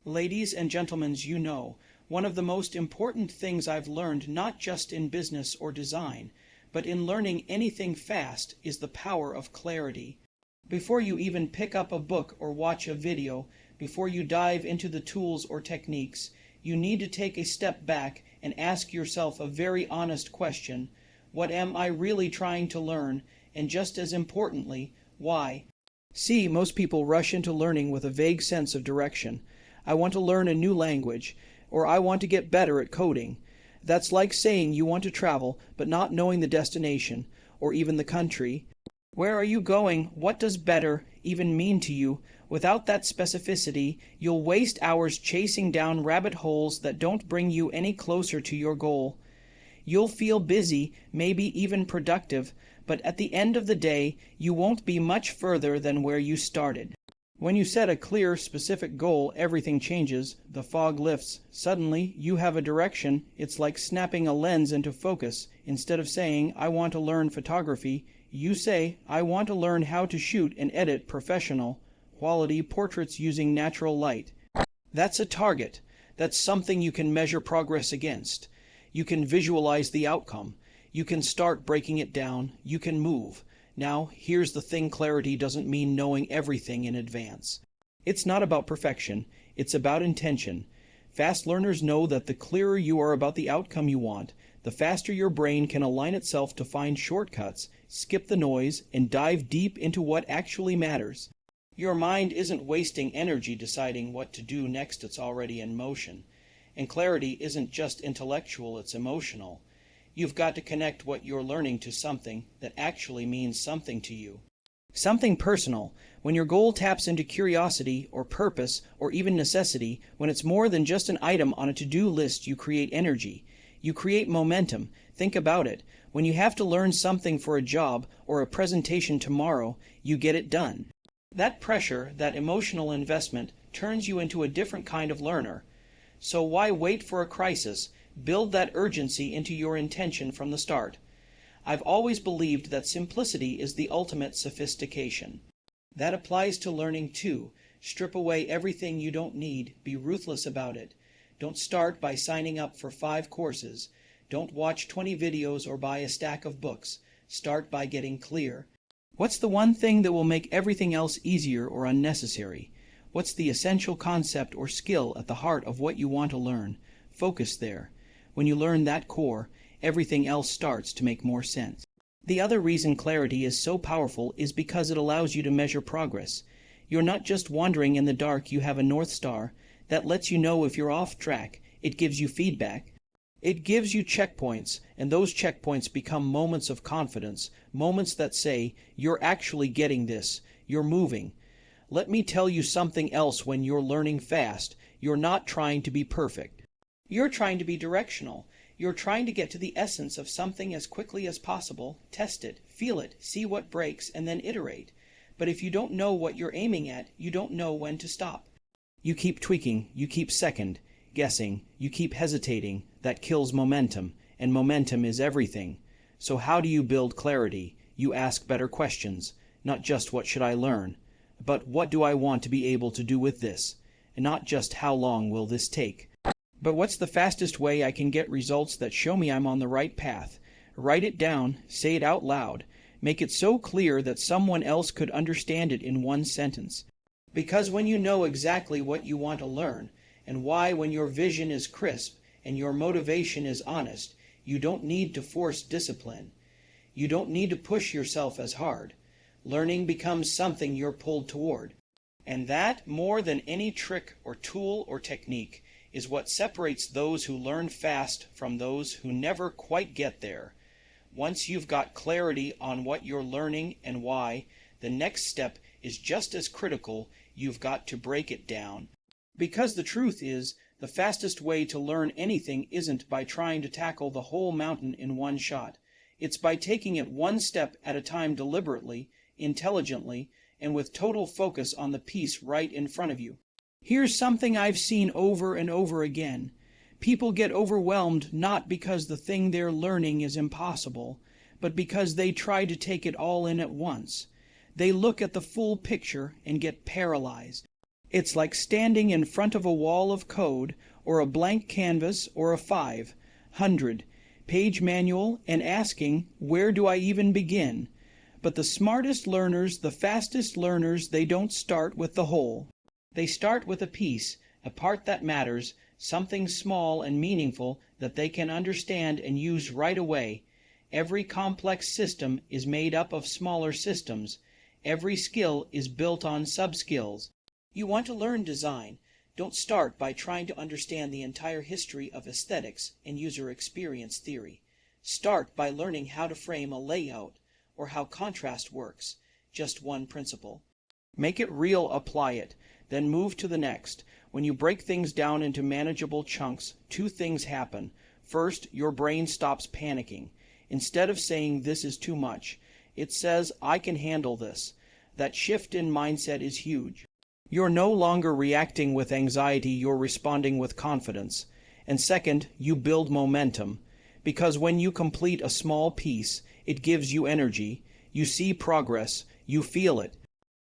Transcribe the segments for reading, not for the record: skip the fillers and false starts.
Ladies and gentlemen, one of the most important things I've learned, not just in business or design, but in learning anything fast, is the power of clarity. Before you even pick up a book or watch a video, before you dive into the tools or techniques, you need to take a step back and ask yourself a very honest question: what am I really trying to learn? And just as importantly, why? See, most people rush into learning with a vague sense of direction. I want to learn a new language, or I want to get better at coding. That's like saying you want to travel, but not knowing the destination, or even the country. Where are you going? What does better even mean to you? Without that specificity, you'll waste hours chasing down rabbit holes that don't bring you any closer to your goal. You'll feel busy, maybe even productive, but at the end of the day, you won't be much further than where you started. When you set a clear, specific goal, everything changes. The fog lifts. Suddenly, you have a direction. It's like snapping a lens into focus. Instead of saying, I want to learn photography, you say, I want to learn how to shoot and edit professional, quality portraits using natural light. That's a target. That's something you can measure progress against. You can visualize the outcome. You can start breaking it down. You can move. Now, here's the thing: clarity doesn't mean knowing everything in advance. It's not about perfection. It's about intention. Fast learners know that the clearer you are about the outcome you want, the faster your brain can align itself to find shortcuts, skip the noise, and dive deep into what actually matters. Your mind isn't wasting energy deciding what to do next. It's already in motion. And clarity isn't just intellectual, it's emotional. You've got to connect what you're learning to something that actually means something to you. Something personal. When your goal taps into curiosity or purpose or even necessity, when it's more than just an item on a to-do list, you create energy. You create momentum. Think about it. When you have to learn something for a job or a presentation tomorrow, you get it done. That pressure, that emotional investment, turns you into a different kind of learner. So why wait for a crisis? Build that urgency into your intention from the start. I've always believed that simplicity is the ultimate sophistication. That applies to learning too. Strip away everything you don't need. Be ruthless about it. Don't start by signing up for 5 courses. Don't watch 20 videos or buy a stack of books. Start by getting clear. What's the one thing that will make everything else easier or unnecessary? What's the essential concept or skill at the heart of what you want to learn? Focus there. When you learn that core, everything else starts to make more sense. The other reason clarity is so powerful is because it allows you to measure progress. You're not just wandering in the dark. You have a North Star that lets you know if you're off track. It gives you feedback. It gives you checkpoints, and those checkpoints become moments of confidence, moments that say, you're actually getting this, you're moving. Let me tell you something else: when you're learning fast, you're not trying to be perfect. You're trying to be directional. You're trying to get to the essence of something as quickly as possible, test it, feel it, see what breaks, and then iterate. But if you don't know what you're aiming at, you don't know when to stop. You keep tweaking, you keep second guessing, you keep hesitating. That kills momentum, and momentum is everything. So how do you build clarity? You ask better questions. Not just what should I learn, but what do I want to be able to do with this? And not just how long will this take, but what's the fastest way I can get results that show me I'm on the right path? Write it down, say it out loud. Make it so clear that someone else could understand it in one sentence. Because when you know exactly what you want to learn, and why, when your vision is crisp and your motivation is honest, you don't need to force discipline. You don't need to push yourself as hard. Learning becomes something you're pulled toward. And that, more than any trick or tool or technique, is what separates those who learn fast from those who never quite get there. Once you've got clarity on what you're learning and why, the next step is just as critical. You've got to break it down. Because the truth is, the fastest way to learn anything isn't by trying to tackle the whole mountain in one shot. It's by taking it one step at a time, deliberately, intelligently, and with total focus on the piece right in front of you. Here's something I've seen over and over again. People get overwhelmed not because the thing they're learning is impossible, but because they try to take it all in at once. They look at the full picture and get paralyzed. It's like standing in front of a wall of code, or a blank canvas, or a 500-page manual, and asking, where do I even begin? But the smartest learners, the fastest learners, they don't start with the whole. They start with a piece, a part that matters, something small and meaningful that they can understand and use right away. Every complex system is made up of smaller systems. Every skill is built on sub-skills. You want to learn design. Don't start by trying to understand the entire history of aesthetics and user experience theory. Start by learning how to frame a layout or how contrast works. Just one principle. Make it real, apply it, then move to the next. When you break things down into manageable chunks, two things happen. First, your brain stops panicking. Instead of saying this is too much, it says I can handle this. That shift in mindset is huge. You're no longer reacting with anxiety, you're responding with confidence. And second, you build momentum. Because when you complete a small piece, it gives you energy. You see progress. You feel it.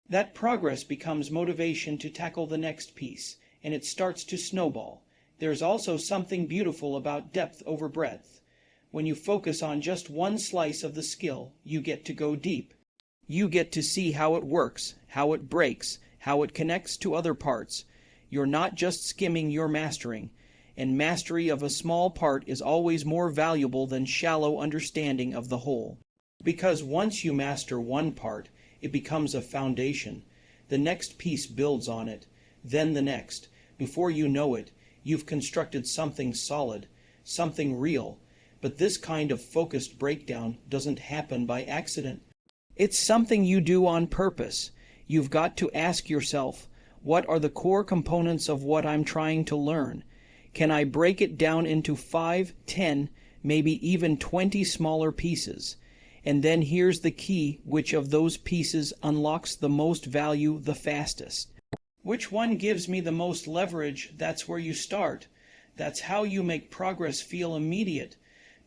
That progress becomes motivation to tackle the next piece, and it starts to snowball. There's also something beautiful about depth over breadth. When you focus on just one slice of the skill, you get to go deep. You get to see how it works, how it breaks, how it connects to other parts. You're not just skimming, you're mastering. And mastery of a small part is always more valuable than shallow understanding of the whole. Because once you master one part, it becomes a foundation. The next piece builds on it, then the next. Before you know it, you've constructed something solid, something real. But this kind of focused breakdown doesn't happen by accident. It's something you do on purpose. You've got to ask yourself, what are the core components of what I'm trying to learn? Can I break it down into 5, 10, maybe even 20 smaller pieces? And then here's the key, which of those pieces unlocks the most value the fastest? Which one gives me the most leverage? That's where you start. That's how you make progress feel immediate.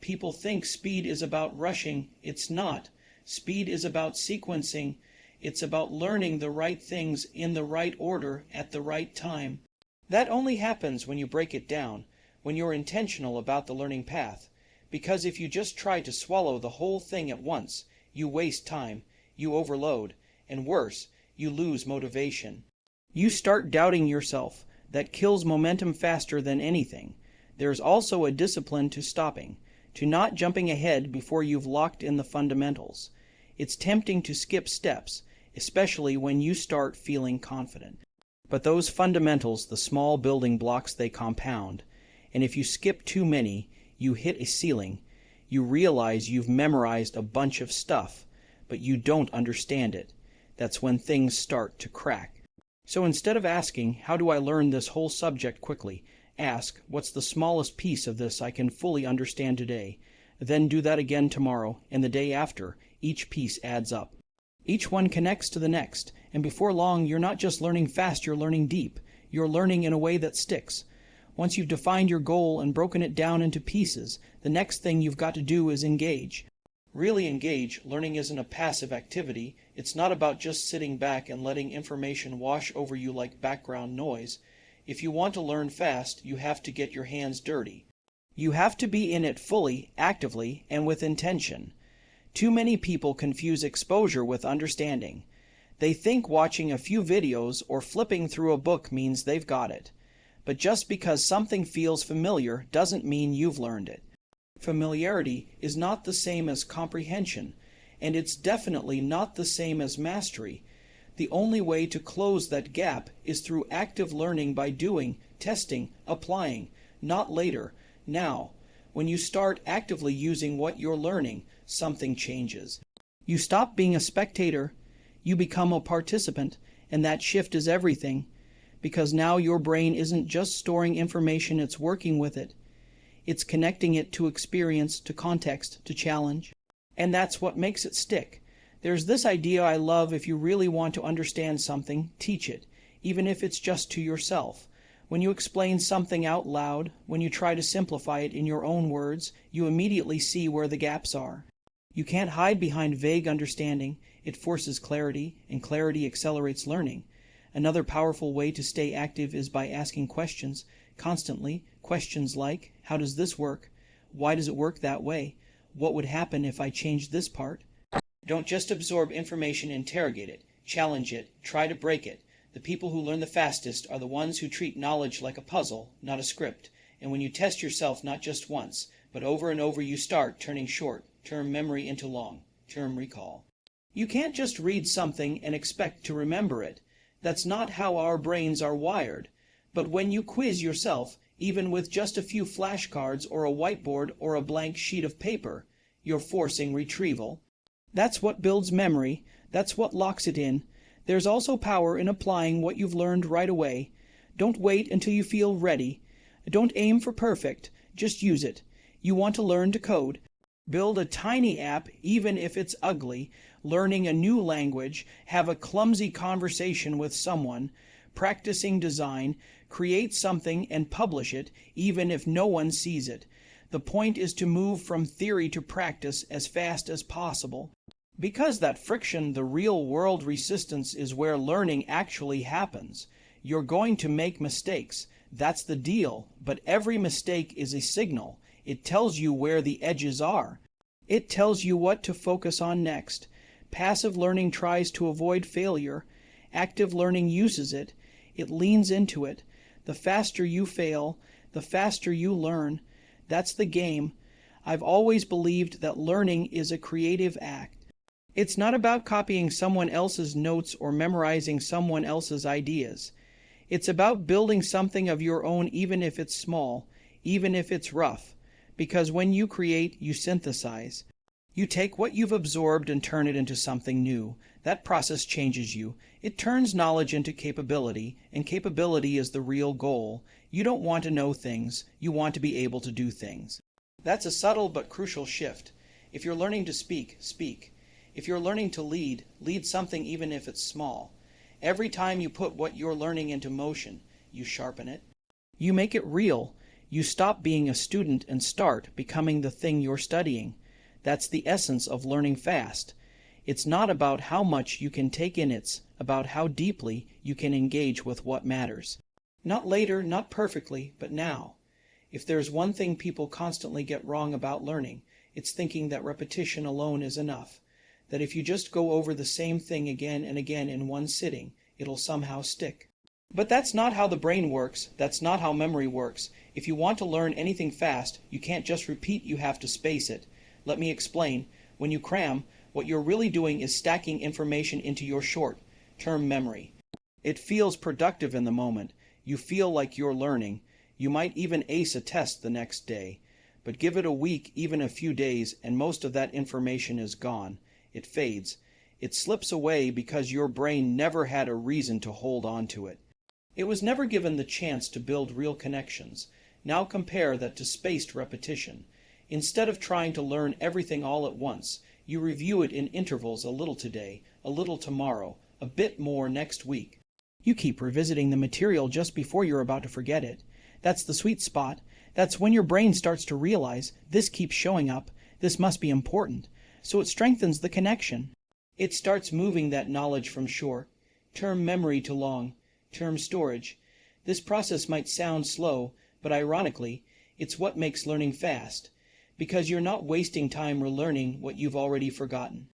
People think speed is about rushing. It's not. Speed is about sequencing. It's about learning the right things in the right order at the right time. That only happens when you break it down, when you're intentional about the learning path. Because if you just try to swallow the whole thing at once, you waste time, you overload, and worse, you lose motivation. You start doubting yourself. That kills momentum faster than anything. There's also a discipline to stopping, to not jumping ahead before you've locked in the fundamentals. It's tempting to skip steps, especially when you start feeling confident. But those fundamentals, the small building blocks, they compound. And if you skip too many, you hit a ceiling. You realize you've memorized a bunch of stuff, but you don't understand it. That's when things start to crack. So instead of asking, how do I learn this whole subject quickly? Ask, what's the smallest piece of this I can fully understand today? Then do that again tomorrow, and the day after. Each piece adds up. Each one connects to the next, and before long you're not just learning fast, you're learning deep. You're learning in a way that sticks. Once you've defined your goal and broken it down into pieces, the next thing you've got to do is engage. Really engage. Learning isn't a passive activity. It's not about just sitting back and letting information wash over you like background noise. If you want to learn fast, you have to get your hands dirty. You have to be in it fully, actively, and with intention. Too many people confuse exposure with understanding. They think watching a few videos or flipping through a book means they've got it. But just because something feels familiar doesn't mean you've learned it. Familiarity is not the same as comprehension, and it's definitely not the same as mastery. The only way to close that gap is through active learning by doing, testing, applying, not later, now. When you start actively using what you're learning, something changes. You stop being a spectator, you become a participant, and that shift is everything. Because now your brain isn't just storing information, it's working with it. It's connecting it to experience, to context, to challenge. And that's what makes it stick. There's this idea I love: if you really want to understand something, teach it, even if it's just to yourself. When you explain something out loud, when you try to simplify it in your own words, you immediately see where the gaps are. You can't hide behind vague understanding. It forces clarity, and clarity accelerates learning. Another powerful way to stay active is by asking questions constantly. Questions like, how does this work? Why does it work that way? What would happen if I changed this part? Don't just absorb information, interrogate it, challenge it, try to break it. The people who learn the fastest are the ones who treat knowledge like a puzzle, not a script. And when you test yourself not just once, but over and over, you start turning short-term memory into long-term recall. You can't just read something and expect to remember it. That's not how our brains are wired. But when you quiz yourself, even with just a few flashcards or a whiteboard or a blank sheet of paper, you're forcing retrieval. That's what builds memory. That's what locks it in. There's also power in applying what you've learned right away. Don't wait until you feel ready. Don't aim for perfect. Just use it. You want to learn to code. Build a tiny app, even if it's ugly. Learning a new language. Have a clumsy conversation with someone. Practicing design. Create something and publish it, even if no one sees it. The point is to move from theory to practice as fast as possible. Because that friction, the real-world resistance, is where learning actually happens. You're going to make mistakes. That's the deal. But every mistake is a signal. It tells you where the edges are. It tells you what to focus on next. Passive learning tries to avoid failure. Active learning uses it. It leans into it. The faster you fail, the faster you learn. That's the game. I've always believed that learning is a creative act. It's not about copying someone else's notes or memorizing someone else's ideas. It's about building something of your own, even if it's small, even if it's rough. Because when you create, you synthesize. You take what you've absorbed and turn it into something new. That process changes you. It turns knowledge into capability, and capability is the real goal. You don't want to know things. You want to be able to do things. That's a subtle but crucial shift. If you're learning to speak, speak. If you're learning to lead, lead something even if it's small. Every time you put what you're learning into motion, you sharpen it. You make it real. You stop being a student and start becoming the thing you're studying. That's the essence of learning fast. It's not about how much you can take in, it's about how deeply you can engage with what matters. Not later, not perfectly, but now. If there's one thing people constantly get wrong about learning, it's thinking that repetition alone is enough. That if you just go over the same thing again and again in one sitting, it'll somehow stick. But that's not how the brain works. That's not how memory works. If you want to learn anything fast, you can't just repeat, you have to space it. Let me explain. When you cram, what you're really doing is stacking information into your short-term memory. It feels productive in the moment. You feel like you're learning. You might even ace a test the next day. But give it a week, even a few days, and most of that information is gone. It fades. It slips away because your brain never had a reason to hold on to it. It was never given the chance to build real connections. Now compare that to spaced repetition. Instead of trying to learn everything all at once, you review it in intervals, a little today, a little tomorrow, a bit more next week. You keep revisiting the material just before you're about to forget it. That's the sweet spot. That's when your brain starts to realize this keeps showing up, this must be important. So it strengthens the connection. It starts moving that knowledge from short-term memory to long-term storage. This process might sound slow, but ironically, it's what makes learning fast. Because you're not wasting time relearning what you've already forgotten.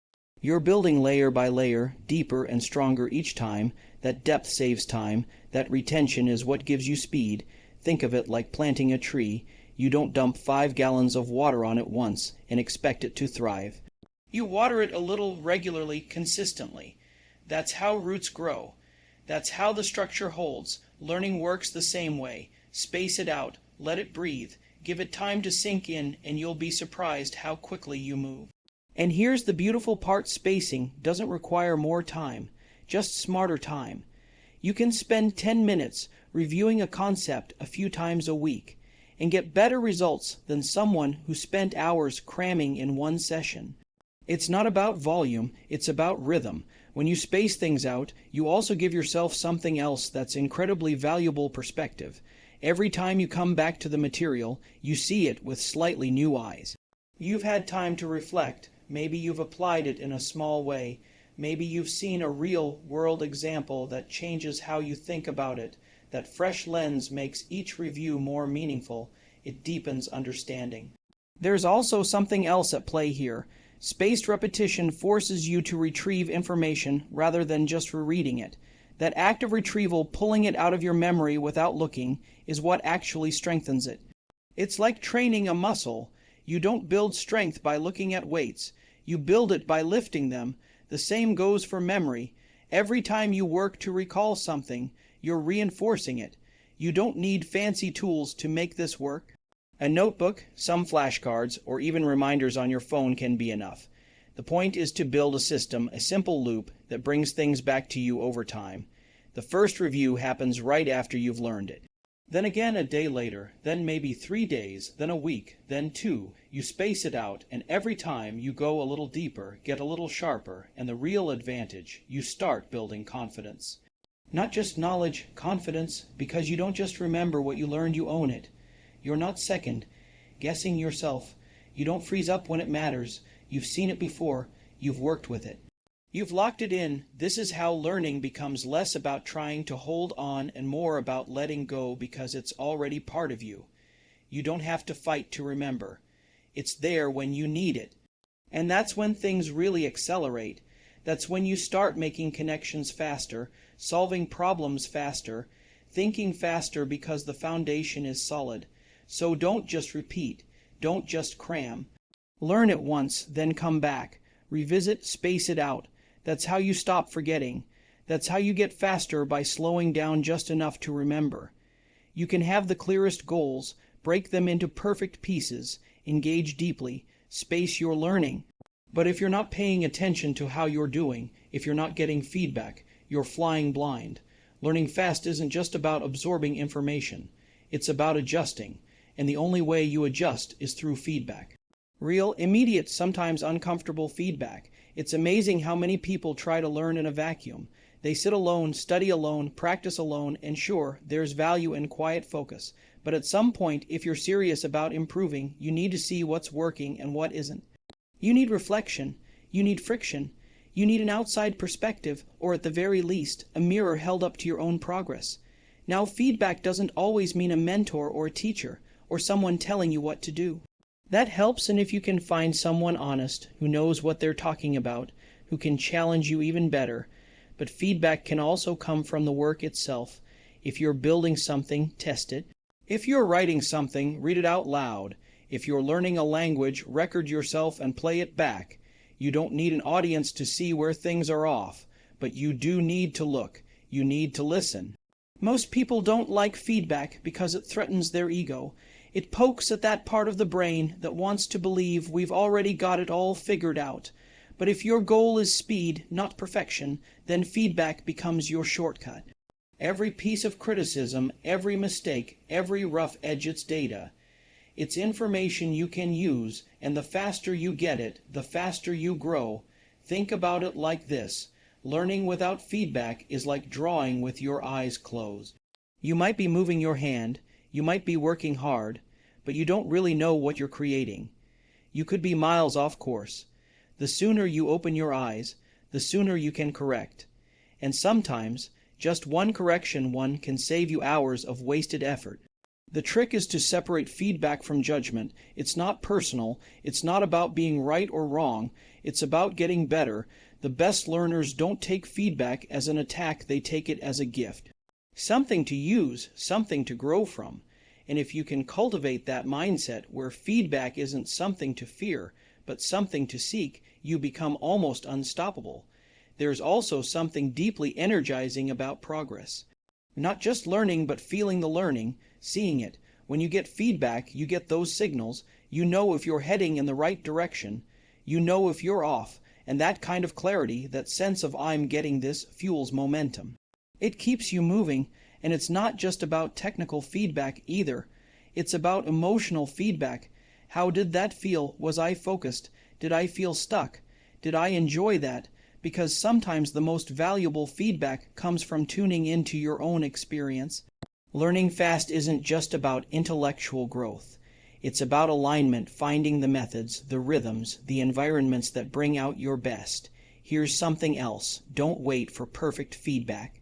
You're building layer by layer, deeper and stronger each time. That depth saves time. That retention is what gives you speed. Think of it like planting a tree. You don't dump 5 gallons of water on it once and expect it to thrive. You water it a little regularly, consistently. That's how roots grow. That's how the structure holds. Learning works the same way. Space it out. Let it breathe. Give it time to sink in, and you'll be surprised how quickly you move. And here's the beautiful part: spacing doesn't require more time, just smarter time. You can spend 10 minutes reviewing a concept a few times a week and get better results than someone who spent hours cramming in one session. It's not about volume, it's about rhythm. When you space things out, you also give yourself something else that's incredibly valuable: perspective. Every time you come back to the material, you see it with slightly new eyes. You've had time to reflect. Maybe you've applied it in a small way. Maybe you've seen a real-world example that changes how you think about it. That fresh lens makes each review more meaningful. It deepens understanding. There's also something else at play here. Spaced repetition forces you to retrieve information rather than just rereading it. That act of retrieval, pulling it out of your memory without looking, is what actually strengthens it. It's like training a muscle. You don't build strength by looking at weights. You build it by lifting them. The same goes for memory. Every time you work to recall something, you're reinforcing it. You don't need fancy tools to make this work. A notebook, some flashcards, or even reminders on your phone can be enough. The point is to build a system, a simple loop, that brings things back to you over time. The first review happens right after you've learned it. Then again a day later, then maybe 3 days, then a week, then 2. You space it out, and every time you go a little deeper, get a little sharper, and the real advantage, you start building confidence. Not just knowledge, confidence, because you don't just remember what you learned, you own it. You're not second, guessing yourself. You don't freeze up when it matters. You've seen it before. You've worked with it. You've locked it in. This is how learning becomes less about trying to hold on and more about letting go because it's already part of you. You don't have to fight to remember. It's there when you need it. And that's when things really accelerate. That's when you start making connections faster, solving problems faster, thinking faster because the foundation is solid. So don't just repeat. Don't just cram. Learn it once, then come back. Revisit, space it out. That's how you stop forgetting. That's how you get faster, by slowing down just enough to remember. You can have the clearest goals, break them into perfect pieces, engage deeply, space your learning. But if you're not paying attention to how you're doing, if you're not getting feedback, you're flying blind. Learning fast isn't just about absorbing information. It's about adjusting. And the only way you adjust is through feedback. Real, immediate, sometimes uncomfortable feedback. It's amazing how many people try to learn in a vacuum. They sit alone, study alone, practice alone, and sure, there's value in quiet focus. But at some point, if you're serious about improving, you need to see what's working and what isn't. You need reflection. You need friction. You need an outside perspective, or at the very least, a mirror held up to your own progress. Now, feedback doesn't always mean a mentor or a teacher, or someone telling you what to do. That helps, and if you can find someone honest, who knows what they're talking about, who can challenge you even better. But feedback can also come from the work itself. If you're building something, test it. If you're writing something, read it out loud. If you're learning a language, record yourself and play it back. You don't need an audience to see where things are off, but you do need to look. You need to listen. Most people don't like feedback because it threatens their ego. It pokes at that part of the brain that wants to believe we've already got it all figured out. But if your goal is speed, not perfection, then feedback becomes your shortcut. Every piece of criticism, every mistake, every rough edge, it's data. It's information you can use, and the faster you get it, the faster you grow. Think about it like this. Learning without feedback is like drawing with your eyes closed. You might be moving your hand, you might be working hard, but you don't really know what you're creating. You could be miles off course. The sooner you open your eyes, the sooner you can correct. And sometimes, just one correction can save you hours of wasted effort. The trick is to separate feedback from judgment. It's not personal. It's not about being right or wrong. It's about getting better. The best learners don't take feedback as an attack. They take it as a gift. Something to use, something to grow from. And if you can cultivate that mindset where feedback isn't something to fear, but something to seek, you become almost unstoppable. There's also something deeply energizing about progress. Not just learning, but feeling the learning, seeing it. When you get feedback, you get those signals. You know if you're heading in the right direction. You know if you're off. And that kind of clarity, that sense of I'm getting this, fuels momentum. It keeps you moving, and it's not just about technical feedback either. It's about emotional feedback. How did that feel? Was I focused? Did I feel stuck? Did I enjoy that? Because sometimes the most valuable feedback comes from tuning into your own experience. Learning fast isn't just about intellectual growth. It's about alignment, finding the methods, the rhythms, the environments that bring out your best. Here's something else. Don't wait for perfect feedback.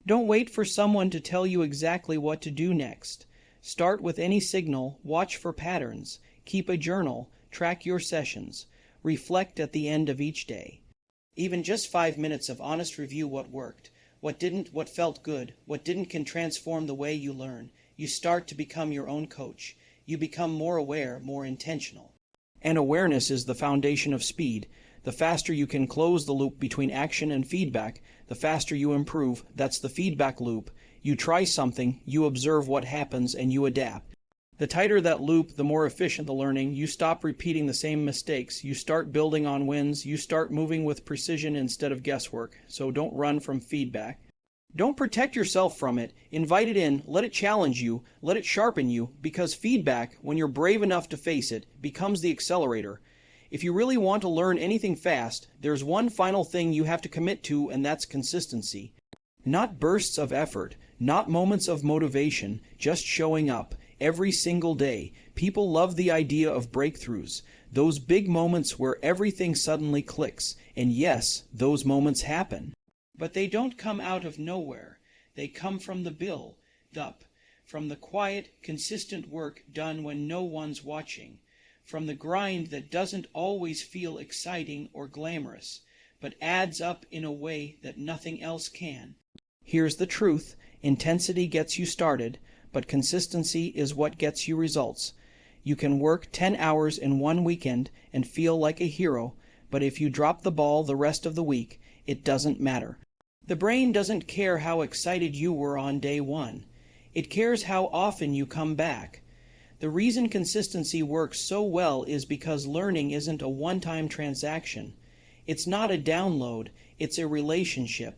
Don't wait for someone to tell you exactly what to do next. Start with any signal, watch for patterns, keep a journal, track your sessions, reflect at the end of each day. Even just 5 minutes of honest review: what worked, what didn't, what felt good, what didn't, can transform the way you learn. You start to become your own coach. You become more aware, more intentional. And awareness is the foundation of speed. The faster you can close the loop between action and feedback, the faster you improve. That's the feedback loop. You try something, you observe what happens, and you adapt. The tighter that loop, the more efficient the learning. You stop repeating the same mistakes. You start building on wins. You start moving with precision instead of guesswork. So don't run from feedback. Don't protect yourself from it. Invite it in. Let it challenge you. Let it sharpen you. Because feedback, when you're brave enough to face it, becomes the accelerator. If you really want to learn anything fast, there's one final thing you have to commit to, and that's consistency. Not bursts of effort, not moments of motivation, just showing up. Every single day. People love the idea of breakthroughs, those big moments where everything suddenly clicks. And yes, those moments happen. But they don't come out of nowhere. They come from the build-up, from the quiet, consistent work done when no one's watching, from the grind that doesn't always feel exciting or glamorous, but adds up in a way that nothing else can. Here's the truth. Intensity gets you started, but consistency is what gets you results. You can work 10 hours in one weekend and feel like a hero, but if you drop the ball the rest of the week, it doesn't matter. The brain doesn't care how excited you were on day one. It cares how often you come back. The reason consistency works so well is because learning isn't a one-time transaction. It's not a download, it's a relationship.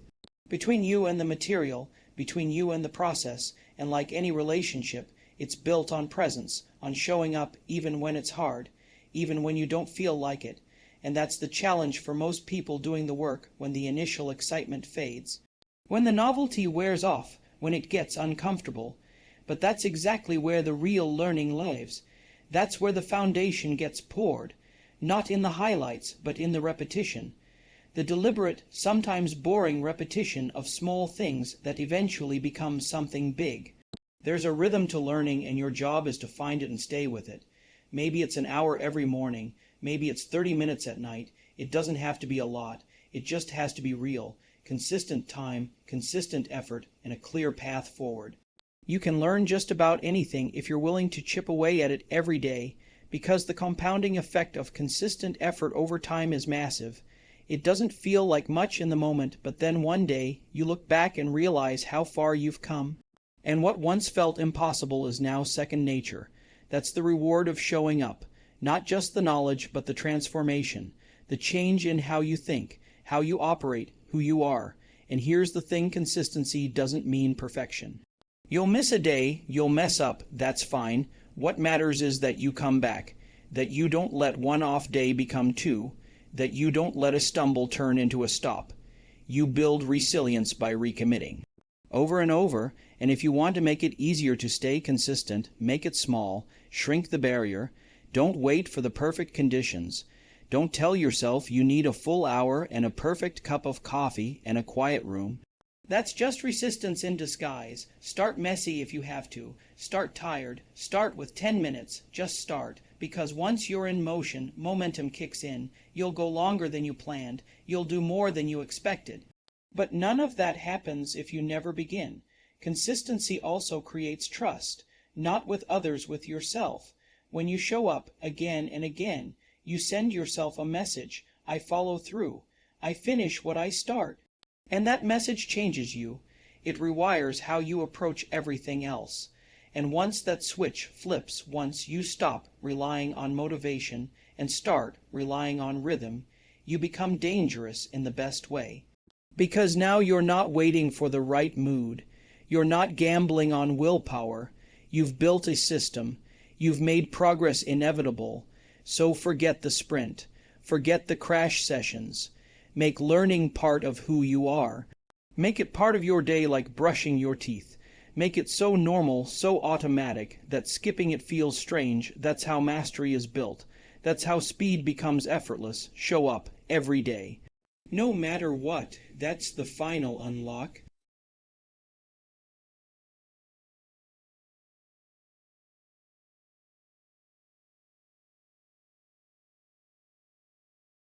Between you and the material, between you and the process, and like any relationship, it's built on presence, on showing up even when it's hard, even when you don't feel like it. And that's the challenge for most people doing the work when the initial excitement fades. When the novelty wears off, when it gets uncomfortable. But that's exactly where the real learning lives. That's where the foundation gets poured, not in the highlights, but in the repetition. The deliberate, sometimes boring repetition of small things that eventually become something big. There's a rhythm to learning, and your job is to find it and stay with it. Maybe it's an hour every morning. Maybe it's 30 minutes at night. It doesn't have to be a lot. It just has to be real. Consistent time, consistent effort, and a clear path forward. You can learn just about anything if you're willing to chip away at it every day, because the compounding effect of consistent effort over time is massive. It doesn't feel like much in the moment, but then one day you look back and realize how far you've come. And what once felt impossible is now second nature. That's the reward of showing up. Not just the knowledge, but the transformation. The change in how you think, how you operate, who you are. And here's the thing: consistency doesn't mean perfection. You'll miss a day, you'll mess up, that's fine. What matters is that you come back. That you don't let one off day become two. That you don't let a stumble turn into a stop. You build resilience by recommitting. Over and over, and if you want to make it easier to stay consistent, make it small, shrink the barrier. Don't wait for the perfect conditions. Don't tell yourself you need a full hour and a perfect cup of coffee and a quiet room. That's just resistance in disguise. Start messy if you have to. Start tired. Start with 10 minutes. Just start. Because once you're in motion, momentum kicks in. You'll go longer than you planned. You'll do more than you expected. But none of that happens if you never begin. Consistency also creates trust, not with others, with yourself. When you show up again and again, you send yourself a message: I follow through. I finish what I start. And that message changes you. It rewires how you approach everything else. And once that switch flips, once you stop relying on motivation and start relying on rhythm, you become dangerous in the best way. Because now you're not waiting for the right mood. You're not gambling on willpower. You've built a system. You've made progress inevitable. So forget the sprint. Forget the crash sessions. Make learning part of who you are. Make it part of your day like brushing your teeth. Make it so normal, so automatic, that skipping it feels strange. That's how mastery is built. That's how speed becomes effortless. Show up every day. No matter what, that's the final unlock.